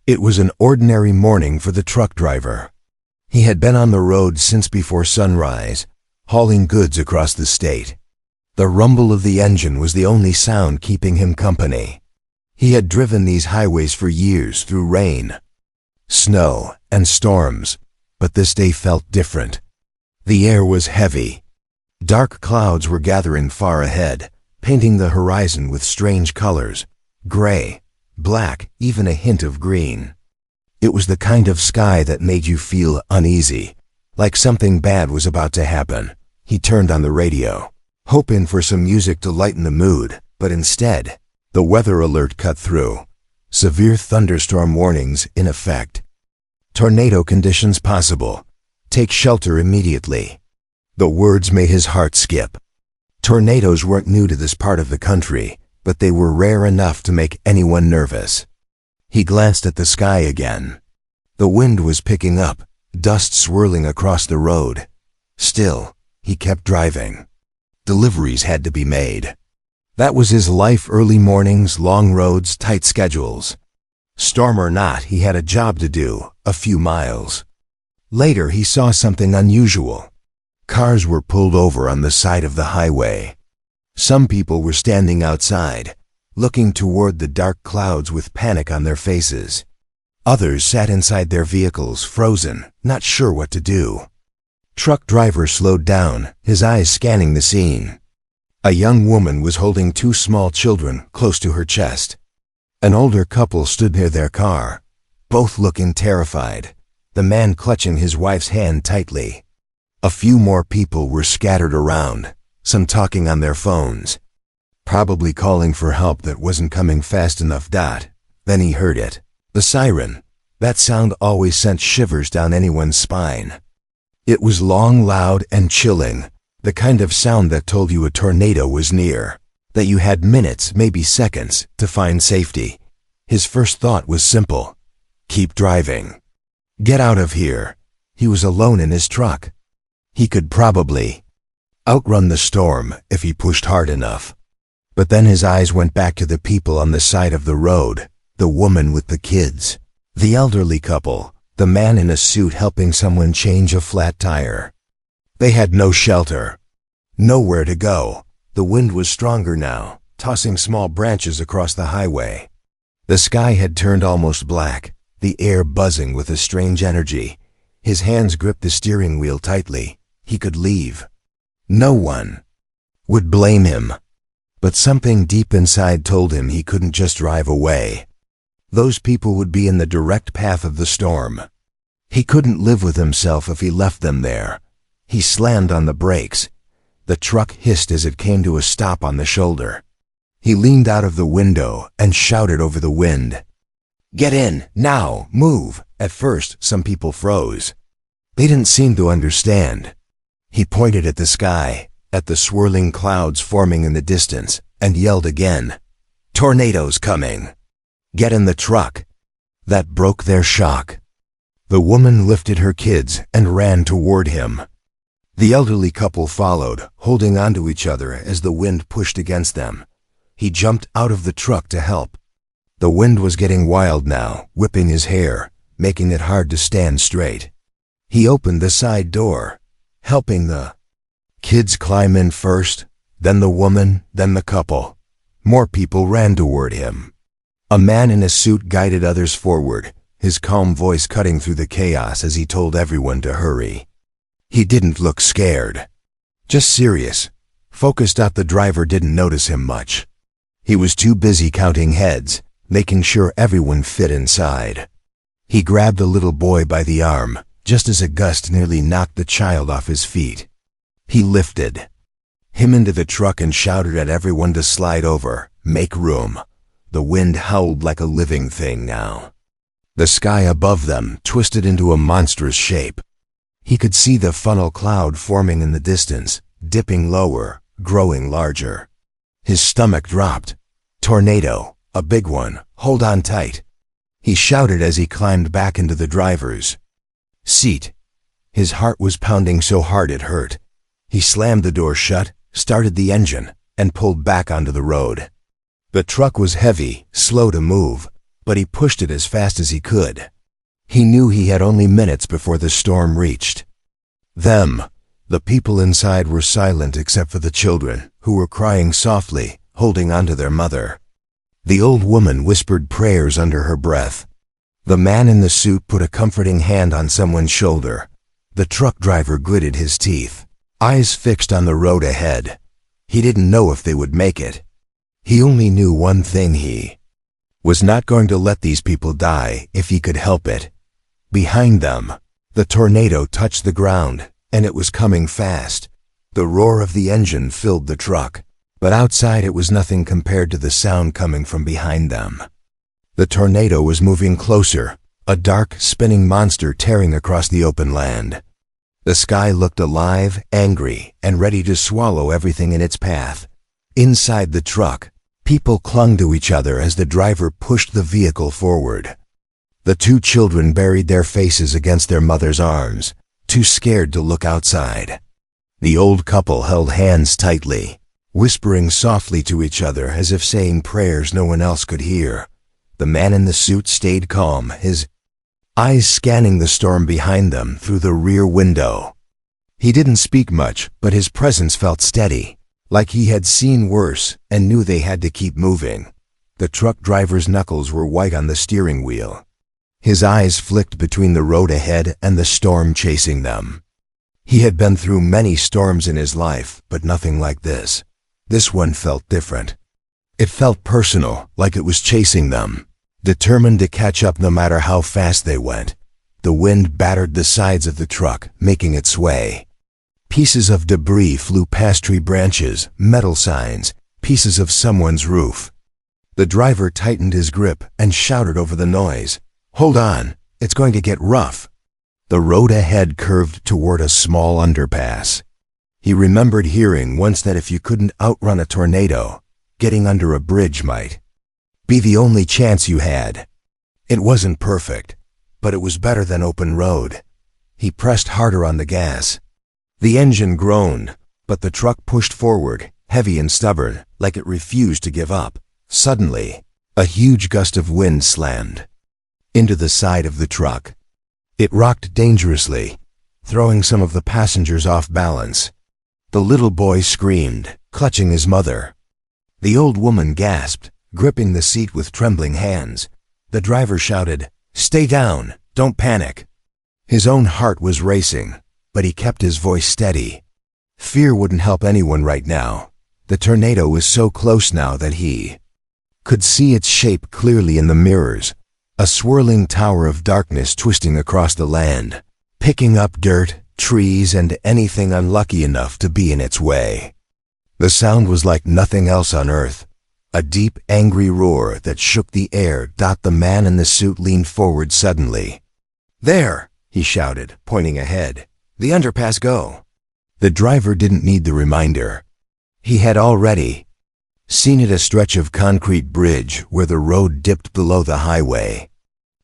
It was an ordinary morning for the truck driver. He had been on the road since before sunrise, hauling goods across the state. The rumble of the engine was the only sound keeping him company. He had driven these highways for years through rain, snow, and storms, but this day felt different. The air was heavy. Dark clouds were gathering far ahead, painting the horizon with strange colors, gray, black, even a hint of green. It was the kind of sky that made you feel uneasy, like something bad was about to happen. He turned on the radio, hoping for some music to lighten the mood, but instead, the weather alert cut through. Severe thunderstorm warnings in effect. Tornado conditions possible. Take shelter immediately. The words made his heart skip. Tornadoes weren't new to this part of the country, but they were rare enough to make anyone nervous. He glanced at the sky again. The wind was picking up, dust swirling across the road. Still, he kept driving. Deliveries had to be made. That was his life: early mornings, long roads, tight schedules. Storm or not, he had a job to do, a few miles. Later, he saw something unusual. Cars were pulled over on the side of the highway. Some people were standing outside, looking toward the dark clouds with panic on their faces. Others sat inside their vehicles, frozen, not sure what to do. Truck driver slowed down, his eyes scanning the scene. A young woman was holding two small children close to her chest. An older couple stood near their car, both looking terrified, the man clutching his wife's hand tightly. A few more people were scattered around, some talking on their phones, probably calling for help that wasn't coming fast enough. Then he heard it. The siren. That sound always sent shivers down anyone's spine. It was long, loud, and chilling, the kind of sound that told you a tornado was near, that you had minutes, maybe seconds, to find safety. His first thought was simple: keep driving. Get out of here. He was alone in his truck. He could probably outrun the storm if he pushed hard enough. But then his eyes went back to the people on the side of the road, the woman with the kids, the elderly couple, the man in a suit helping someone change a flat tire. They had no shelter, nowhere to go. The wind was stronger now, tossing small branches across the highway. The sky had turned almost black, the air buzzing with a strange energy. His hands gripped the steering wheel tightly. He could leave. No one would blame him. But something deep inside told him he couldn't just drive away. Those people would be in the direct path of the storm. He couldn't live with himself if he left them there. He slammed on the brakes. The truck hissed as it came to a stop on the shoulder. He leaned out of the window and shouted over the wind, "Get in, now, move!" At first, some people froze. They didn't seem to understand. He pointed at the sky, at the swirling clouds forming in the distance, and yelled again, "Tornadoes coming! Get in the truck!" That broke their shock. The woman lifted her kids and ran toward him. The elderly couple followed, holding onto each other as the wind pushed against them. He jumped out of the truck to help. The wind was getting wild now, whipping his hair, making it hard to stand straight. He opened the side door, helping the kids climb in first, then the woman, then the couple. More people ran toward him. A man in a suit guided others forward, his calm voice cutting through the chaos as he told everyone to hurry. He didn't look scared, just serious, focused. The driver didn't notice him much. He was too busy counting heads, making sure everyone fit inside. He grabbed the little boy by the arm, just as a gust nearly knocked the child off his feet. He lifted him into the truck and shouted at everyone to slide over, make room. The wind howled like a living thing now. The sky above them twisted into a monstrous shape. He could see the funnel cloud forming in the distance, dipping lower, growing larger. His stomach dropped. Tornado, a big one, hold on tight. He shouted as he climbed back into the driver's seat. His heart was pounding so hard it hurt. He slammed the door shut, started the engine, and pulled back onto the road. The truck was heavy, slow to move, but he pushed it as fast as he could. He knew he had only minutes before the storm reached them. The people inside were silent except for the children, who were crying softly, holding onto their mother. The old woman whispered prayers under her breath. The man in the suit put a comforting hand on someone's shoulder. The truck driver gritted his teeth, eyes fixed on the road ahead. He didn't know if they would make it. He only knew one thing: he was not going to let these people die if he could help it. Behind them, the tornado touched the ground, and it was coming fast. The roar of the engine filled the truck, but outside it was nothing compared to the sound coming from behind them. The tornado was moving closer, a dark, spinning monster tearing across the open land. The sky looked alive, angry, and ready to swallow everything in its path. Inside the truck, people clung to each other as the driver pushed the vehicle forward. The two children buried their faces against their mother's arms, too scared to look outside. The old couple held hands tightly, whispering softly to each other as if saying prayers no one else could hear. The man in the suit stayed calm, his eyes scanning the storm behind them through the rear window. He didn't speak much, but his presence felt steady, like he had seen worse and knew they had to keep moving. The truck driver's knuckles were white on the steering wheel. His eyes flicked between the road ahead and the storm chasing them. He had been through many storms in his life, but nothing like this. This one felt different. It felt personal, like it was chasing them, determined to catch up no matter how fast they went. The wind battered the sides of the truck, making it sway. Pieces of debris flew past tree branches, metal signs, pieces of someone's roof. The driver tightened his grip and shouted over the noise, "Hold on, it's going to get rough." The road ahead curved toward a small underpass. He remembered hearing once that if you couldn't outrun a tornado, getting under a bridge might be the only chance you had. It wasn't perfect, but it was better than open road. He pressed harder on the gas. The engine groaned, but the truck pushed forward, heavy and stubborn, like it refused to give up. Suddenly, a huge gust of wind slammed into the side of the truck. It rocked dangerously, throwing some of the passengers off balance. The little boy screamed, clutching his mother. The old woman gasped, gripping the seat with trembling hands. The driver shouted, "Stay down, don't panic." His own heart was racing, but he kept his voice steady. Fear wouldn't help anyone right now. The tornado was so close now that he could see its shape clearly in the mirrors, a swirling tower of darkness twisting across the land, picking up dirt, trees, and anything unlucky enough to be in its way. The sound was like nothing else on earth, a deep, angry roar that shook the air. The man in the suit leaned forward suddenly. "There!" he shouted, pointing ahead. "The underpass, go!" The driver didn't need the reminder. He had already seen it, a stretch of concrete bridge where the road dipped below the highway.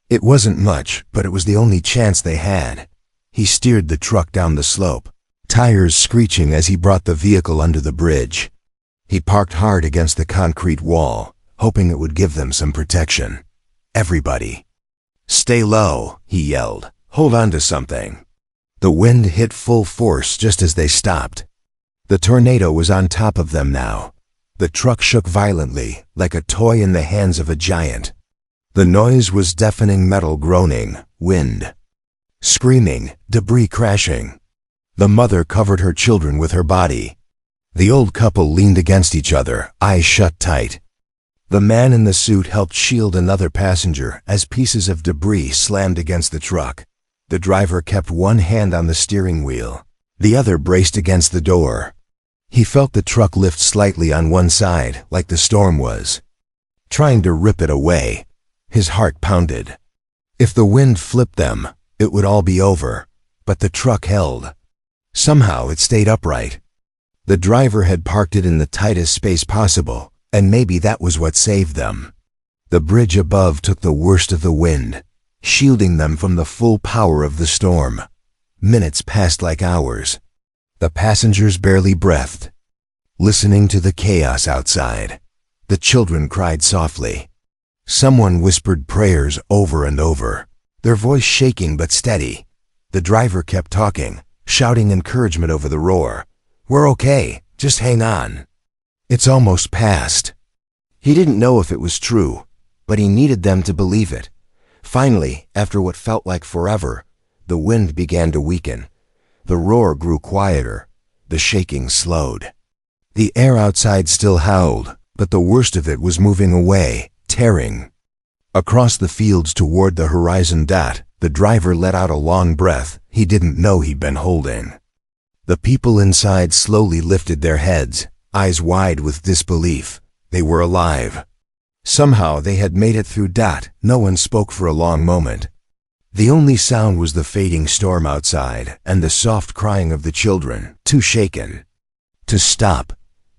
It wasn't much, but it was the only chance they had. He steered the truck down the slope, tires screeching as he brought the vehicle under the bridge. He parked hard against the concrete wall, hoping it would give them some protection. "Everybody, stay low," he yelled. "Hold on to something." The wind hit full force just as they stopped. The tornado was on top of them now. The truck shook violently, like a toy in the hands of a giant. The noise was deafening, metal groaning, wind screaming, debris crashing. The mother covered her children with her body. The old couple leaned against each other, eyes shut tight. The man in the suit helped shield another passenger as pieces of debris slammed against the truck. The driver kept one hand on the steering wheel. The other braced against the door. He felt the truck lift slightly on one side, like the storm was trying to rip it away. His heart pounded. If the wind flipped them, it would all be over. But the truck held. Somehow it stayed upright. The driver had parked it in the tightest space possible, and maybe that was what saved them. The bridge above took the worst of the wind, shielding them from the full power of the storm. Minutes passed like hours. The passengers barely breathed, listening to the chaos outside. The children cried softly. Someone whispered prayers over and over, their voice shaking but steady. The driver kept talking, shouting encouragement over the roar. "We're okay, just hang on. It's almost past." He didn't know if it was true, but he needed them to believe it. Finally, after what felt like forever, the wind began to weaken. The roar grew quieter. The shaking slowed. The air outside still howled, but the worst of it was moving away, tearing. Across the fields toward the horizon. The driver let out a long breath he didn't know he'd been holding. The people inside slowly lifted their heads, eyes wide with disbelief. They were alive. Somehow they had made it through. No one spoke for a long moment. The only sound was the fading storm outside and the soft crying of the children, too shaken to stop.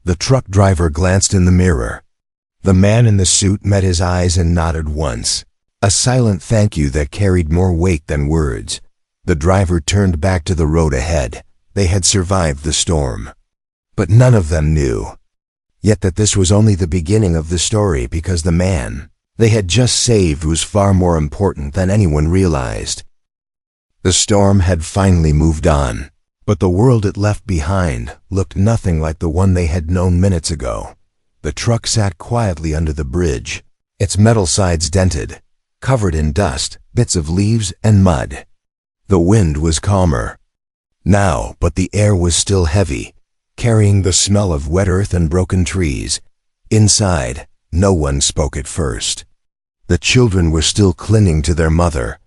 The truck driver glanced in the mirror. The man in the suit met his eyes and nodded once, a silent thank you that carried more weight than words. The driver turned back to the road ahead. They had survived the storm. But none of them knew yet that this was only the beginning of the story, because the man they had just saved was far more important than anyone realized. The storm had finally moved on, but the world it left behind looked nothing like the one they had known minutes ago. The truck sat quietly under the bridge, its metal sides dented, covered in dust, bits of leaves and mud. The wind was calmer now, but the air was still heavy, carrying the smell of wet earth and broken trees. Inside, no one spoke at first. The children were still clinging to their mother,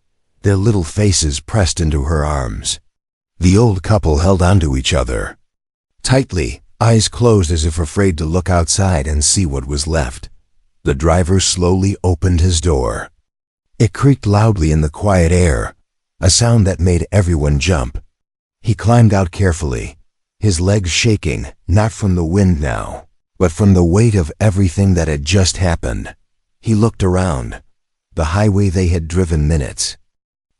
their little faces pressed into her arms. The old couple held onto each other tightly, eyes closed as if afraid to look outside and see what was left. The driver slowly opened his door. It creaked loudly in the quiet air, a sound that made everyone jump. He climbed out carefully, his legs shaking, not from the wind now, but from the weight of everything that had just happened. He looked around. The highway they had driven minutes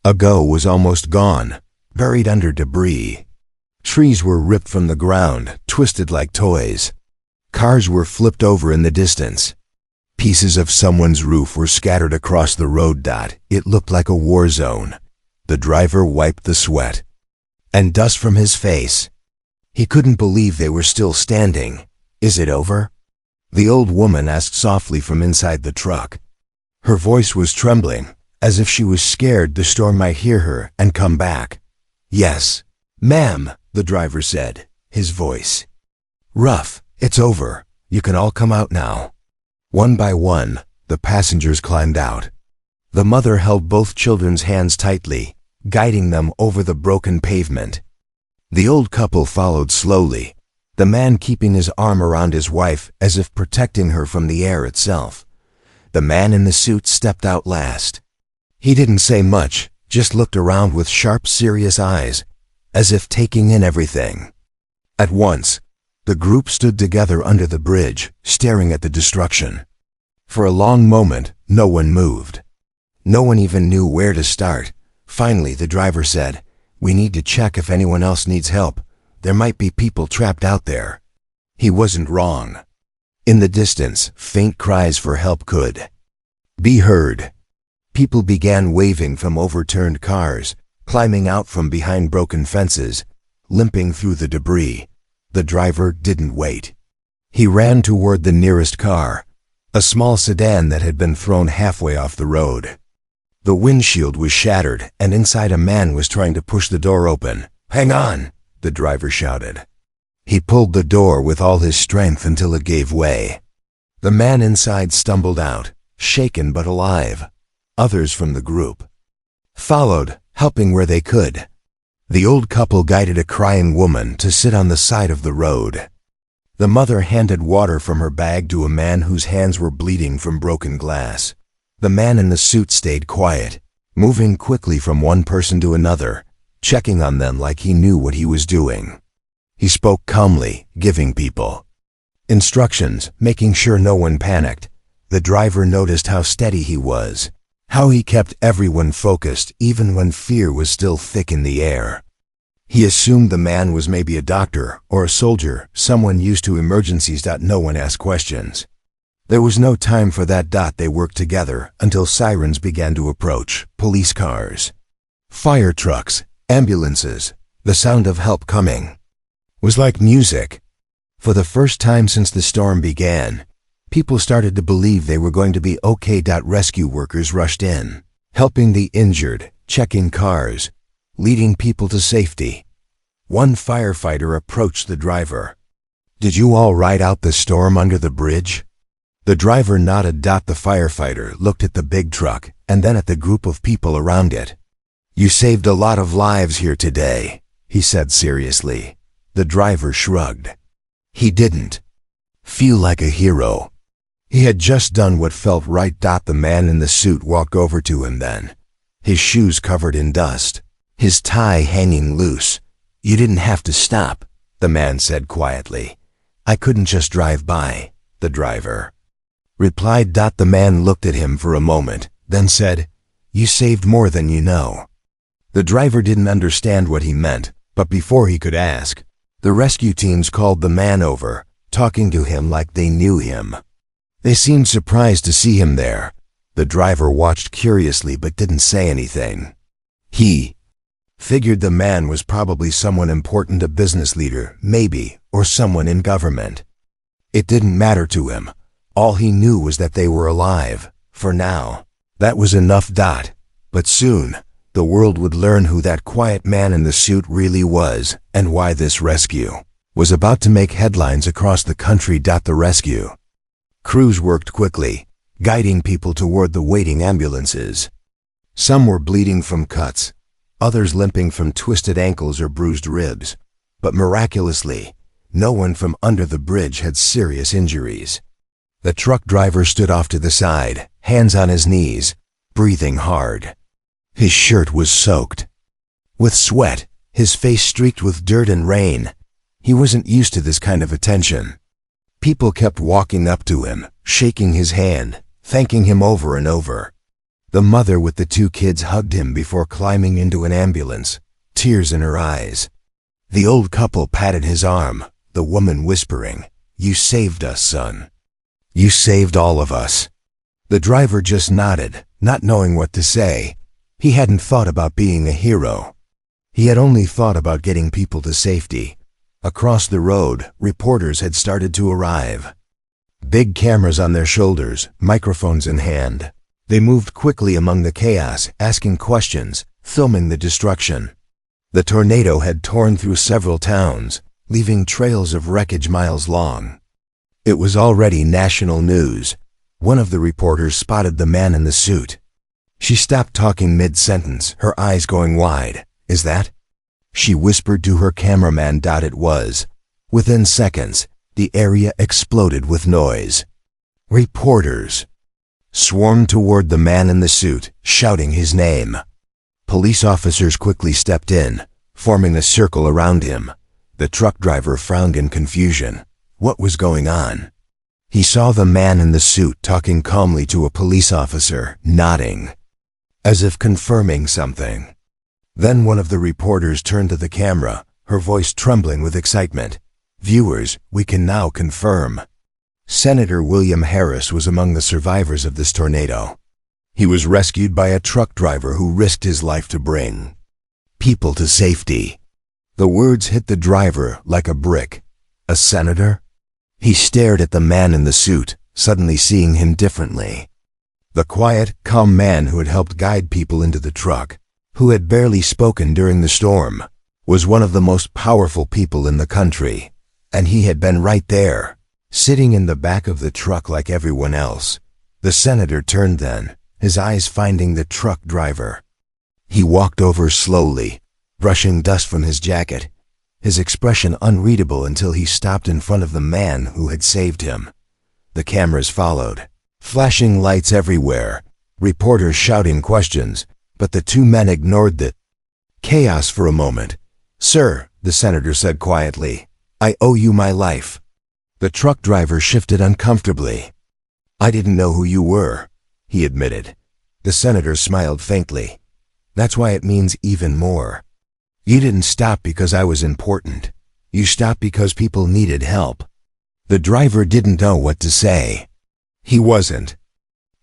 ago was almost gone, buried under debris. Trees were ripped from the ground, twisted like toys. Cars were flipped over in the distance. Pieces of someone's roof were scattered across the road. It looked like a war zone. The driver wiped the sweat and dust from his face. He couldn't believe they were still standing. "Is it over?" the old woman asked softly from inside the truck. Her voice was trembling, as if she was scared the storm might hear her and come back. "Yes, ma'am," the driver said, his voice rough. "It's over. You can all come out now." One by one, the passengers climbed out. The mother held both children's hands tightly, guiding them over the broken pavement. The old couple followed slowly, the man keeping his arm around his wife as if protecting her from the air itself. The man in the suit stepped out last. He didn't say much, just looked around with sharp, serious eyes, as if taking in everything. At once, the group stood together under the bridge, staring at the destruction. For a long moment, no one moved. No one even knew where to start. Finally, the driver said, "We need to check if anyone else needs help. There might be people trapped out there." He wasn't wrong. In the distance, faint cries for help could be heard. People began waving from overturned cars, climbing out from behind broken fences, limping through the debris. The driver didn't wait. He ran toward the nearest car, a small sedan that had been thrown halfway off the road. The windshield was shattered, and inside a man was trying to push the door open. "Hang on," the driver shouted. He pulled the door with all his strength until it gave way. The man inside stumbled out, shaken but alive. Others from the group followed, helping where they could. The old couple guided a crying woman to sit on the side of the road. The mother handed water from her bag to a man whose hands were bleeding from broken glass. The man in the suit stayed quiet, moving quickly from one person to another, checking on them like he knew what he was doing. He spoke calmly, giving people instructions, making sure no one panicked. The driver noticed how steady he was, how he kept everyone focused even when fear was still thick in the air. He assumed the man was maybe a doctor or a soldier, someone used to emergencies. No one asked questions. There was no time for that. They worked together until sirens began to approach. Police cars, fire trucks, ambulances. The sound of help coming was like music. For the first time since the storm began, people started to believe they were going to be okay. Rescue workers rushed in, helping the injured, checking cars, leading people to safety. One firefighter approached the driver. "Did you all ride out the storm under the bridge?" The driver nodded. The firefighter looked at the big truck and then at the group of people around it. "You saved a lot of lives here today," he said seriously. The driver shrugged. He didn't feel like a hero. He had just done what felt right. The man in the suit walked over to him then, his shoes covered in dust, his tie hanging loose. "You didn't have to stop," the man said quietly. "I couldn't just drive by," the driver replied. The man looked at him for a moment, then said, "You saved more than you know." The driver didn't understand what he meant, but before he could ask, the rescue teams called the man over, talking to him like they knew him. They seemed surprised to see him there. The driver watched curiously but didn't say anything. He figured the man was probably someone important, a business leader, maybe, or someone in government. It didn't matter to him. All he knew was that they were alive, for now. That was enough. But soon, the world would learn who that quiet man in the suit really was, and why this rescue was about to make headlines across the country. The rescue crews worked quickly, guiding people toward the waiting ambulances. Some were bleeding from cuts, others limping from twisted ankles or bruised ribs, but miraculously, no one from under the bridge had serious injuries. The truck driver stood off to the side, hands on his knees, breathing hard. His shirt was soaked with sweat, his face streaked with dirt and rain. He wasn't used to this kind of attention. People kept walking up to him, shaking his hand, thanking him over and over. The mother with the two kids hugged him before climbing into an ambulance, tears in her eyes. The old couple patted his arm, the woman whispering, "You saved us, son. You saved all of us." The driver just nodded, not knowing what to say. He hadn't thought about being a hero. He had only thought about getting people to safety. Across the road, reporters had started to arrive. Big cameras on their shoulders, microphones in hand. They moved quickly among the chaos, asking questions, filming the destruction. The tornado had torn through several towns, leaving trails of wreckage miles long. It was already national news. One of the reporters spotted the man in the suit. She stopped talking mid-sentence, her eyes going wide. "Is that?" she whispered to her cameraman. It was. Within seconds, the area exploded with noise. Reporters swarmed toward the man in the suit, shouting his name. Police officers quickly stepped in, forming a circle around him. The truck driver frowned in confusion. What was going on? He saw the man in the suit talking calmly to a police officer, nodding, as if confirming something. Then one of the reporters turned to the camera, her voice trembling with excitement. "Viewers, we can now confirm. Senator William Harris was among the survivors of this tornado. He was rescued by a truck driver who risked his life to bring people to safety." The words hit the driver like a brick. A senator? He stared at the man in the suit, suddenly seeing him differently. The quiet, calm man who had helped guide people into the truck, who had barely spoken during the storm, was one of the most powerful people in the country. And he had been right there, sitting in the back of the truck like everyone else. The senator turned then, his eyes finding the truck driver. He walked over slowly, brushing dust from his jacket, his expression unreadable until he stopped in front of the man who had saved him. The cameras followed, flashing lights everywhere, reporters shouting questions, but the two men ignored the chaos for a moment. "Sir," the senator said quietly, "I owe you my life." The truck driver shifted uncomfortably. "I didn't know who you were," he admitted. The senator smiled faintly. "That's why it means even more. You didn't stop because I was important. You stopped because people needed help." The driver didn't know what to say. He wasn't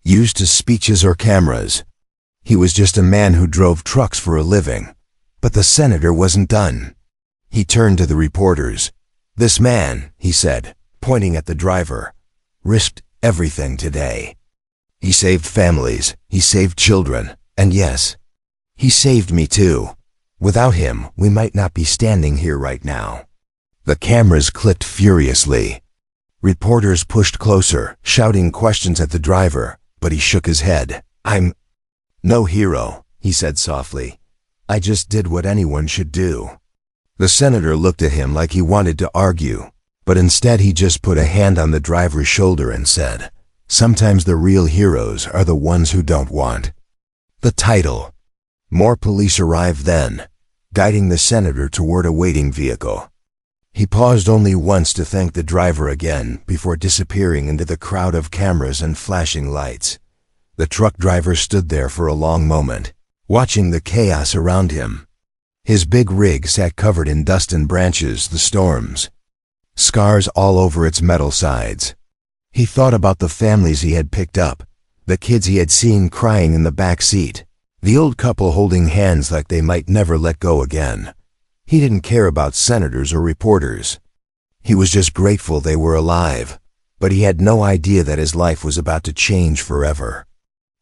used to speeches or cameras. He was just a man who drove trucks for a living. But the senator wasn't done. He turned to the reporters. "This man," he said, pointing at the driver, "risked everything today. He saved families, he saved children, and yes, he saved me too. Without him, we might not be standing here right now." The cameras clicked furiously. Reporters pushed closer, shouting questions at the driver, but he shook his head. "I'm no hero," he said softly. "I just did what anyone should do." The senator looked at him like he wanted to argue, but instead he just put a hand on the driver's shoulder and said, "Sometimes the real heroes are the ones who don't want the title." More police arrived then, guiding the senator toward a waiting vehicle. He paused only once to thank the driver again before disappearing into the crowd of cameras and flashing lights. The truck driver stood there for a long moment, watching the chaos around him. His big rig sat covered in dust and branches, the storms, scars all over its metal sides. He thought about the families he had picked up, the kids he had seen crying in the back seat, the old couple holding hands like they might never let go again. He didn't care about senators or reporters. He was just grateful they were alive, but he had no idea that his life was about to change forever.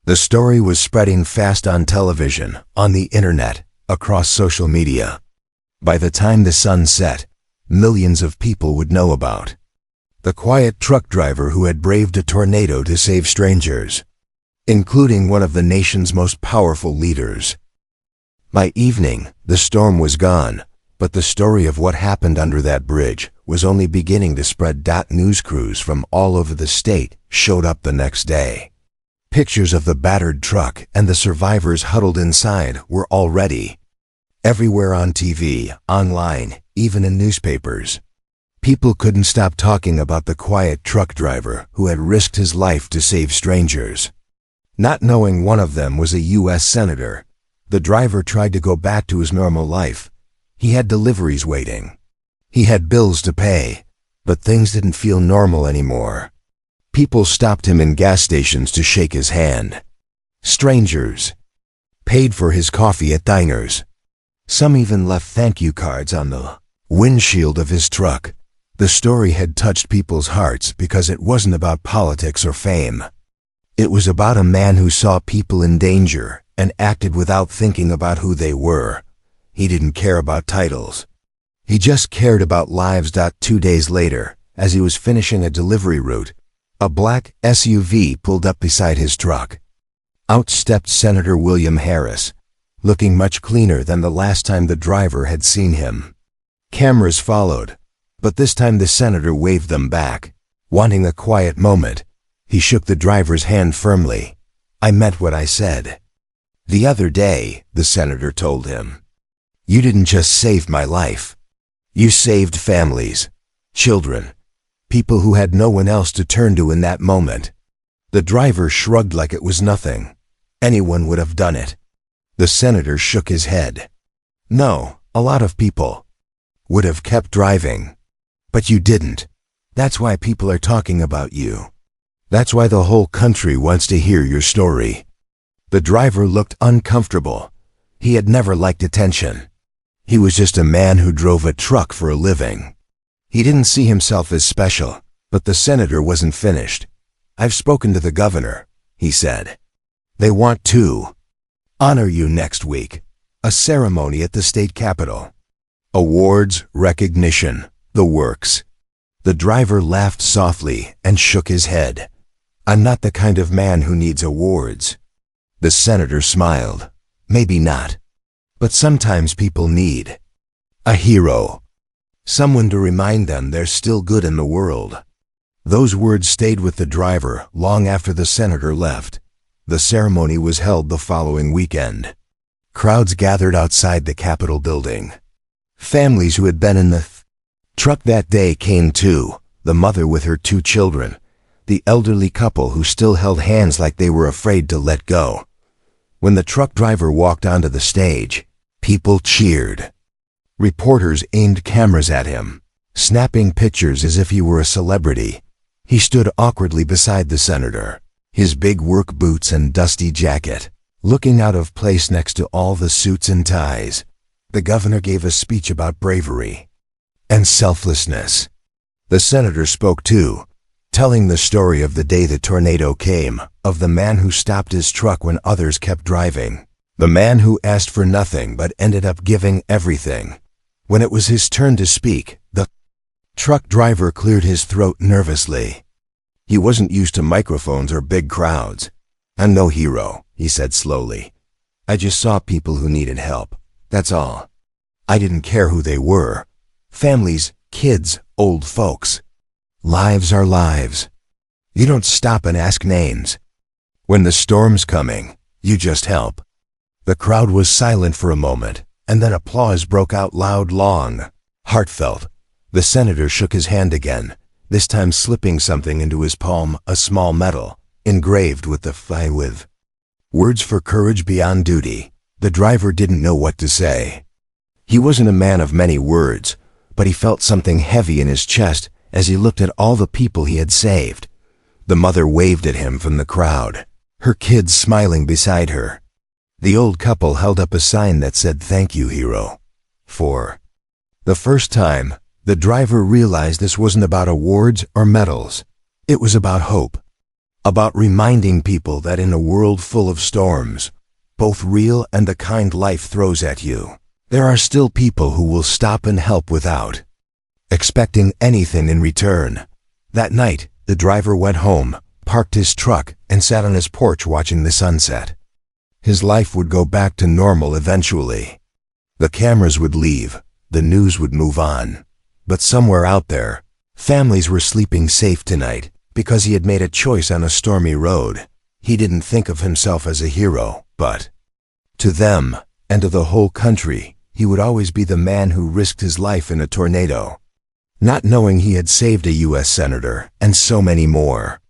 The story was spreading fast on television, on the internet, across social media. By the time the sun set, millions of people would know about the quiet truck driver who had braved a tornado to save strangers, including one of the nation's most powerful leaders. By evening, the storm was gone, but the story of what happened under that bridge was only beginning to spread. News crews from all over the state showed up the next day. Pictures of the battered truck and the survivors huddled inside were already everywhere on TV, online, even in newspapers. People couldn't stop talking about the quiet truck driver who had risked his life to save strangers. Not knowing one of them was a U.S. senator, the driver tried to go back to his normal life. He had deliveries waiting. He had bills to pay, but things didn't feel normal anymore. People stopped him in gas stations to shake his hand. Strangers paid for his coffee at diners. Some even left thank you cards on the windshield of his truck. The story had touched people's hearts because it wasn't about politics or fame. It was about a man who saw people in danger and acted without thinking about who they were. He didn't care about titles. He just cared about lives. 2 days later, as he was finishing a delivery route, a black SUV pulled up beside his truck. Out stepped Senator William Harris, looking much cleaner than the last time the driver had seen him. Cameras followed, but this time the senator waved them back. Wanting a quiet moment, he shook the driver's hand firmly. "I meant what I said." "The other day," the senator told him, "you didn't just save my life. You saved families, children, people who had no one else to turn to in that moment." The driver shrugged like it was nothing. Anyone would have done it. The senator shook his head. "No, a lot of people would have kept driving. But you didn't. That's why people are talking about you. That's why the whole country wants to hear your story." The driver looked uncomfortable. He had never liked attention. He was just a man who drove a truck for a living. He didn't see himself as special, but the senator wasn't finished. "I've spoken to the governor," he said. "They want to honor you next week. A ceremony at the state capitol. Awards, recognition, the works." The driver laughed softly and shook his head. "I'm not the kind of man who needs awards." The senator smiled. "Maybe not. But sometimes people need a hero. Someone to remind them there's still good in the world." Those words stayed with the driver long after the senator left. The ceremony was held the following weekend. Crowds gathered outside the Capitol building. Families who had been in the truck that day came too, the mother with her 2 children, the elderly couple who still held hands like they were afraid to let go. When the truck driver walked onto the stage, people cheered. Reporters aimed cameras at him, snapping pictures as if he were a celebrity. He stood awkwardly beside the senator, his big work boots and dusty jacket, looking out of place next to all the suits and ties. The governor gave a speech about bravery and selflessness. The senator spoke too, telling the story of the day the tornado came, of the man who stopped his truck when others kept driving, the man who asked for nothing but ended up giving everything. When it was his turn to speak, the truck driver cleared his throat nervously. He wasn't used to microphones or big crowds. "I'm no hero," he said slowly. "I just saw people who needed help. That's all. I didn't care who they were. Families, kids, old folks. Lives are lives. You don't stop and ask names. When the storm's coming, you just help." The crowd was silent for a moment, and then applause broke out loud, long, heartfelt. The senator shook his hand again, this time slipping something into his palm, a small medal, engraved with the "Fi" with words for courage beyond duty. The driver didn't know what to say. He wasn't a man of many words, but he felt something heavy in his chest as he looked at all the people he had saved. The mother waved at him from the crowd, her kids smiling beside her. The old couple held up a sign that said, "Thank you, hero." For the first time, the driver realized this wasn't about awards or medals. It was about hope, about reminding people that in a world full of storms, both real and the kind life throws at you, there are still people who will stop and help without expecting anything in return. That night, the driver went home, parked his truck, and sat on his porch watching the sunset. His life would go back to normal eventually. The cameras would leave, the news would move on. But somewhere out there, families were sleeping safe tonight because he had made a choice on a stormy road. He didn't think of himself as a hero, but to them, and to the whole country, he would always be the man who risked his life in a tornado, not knowing he had saved a U.S. senator and so many more.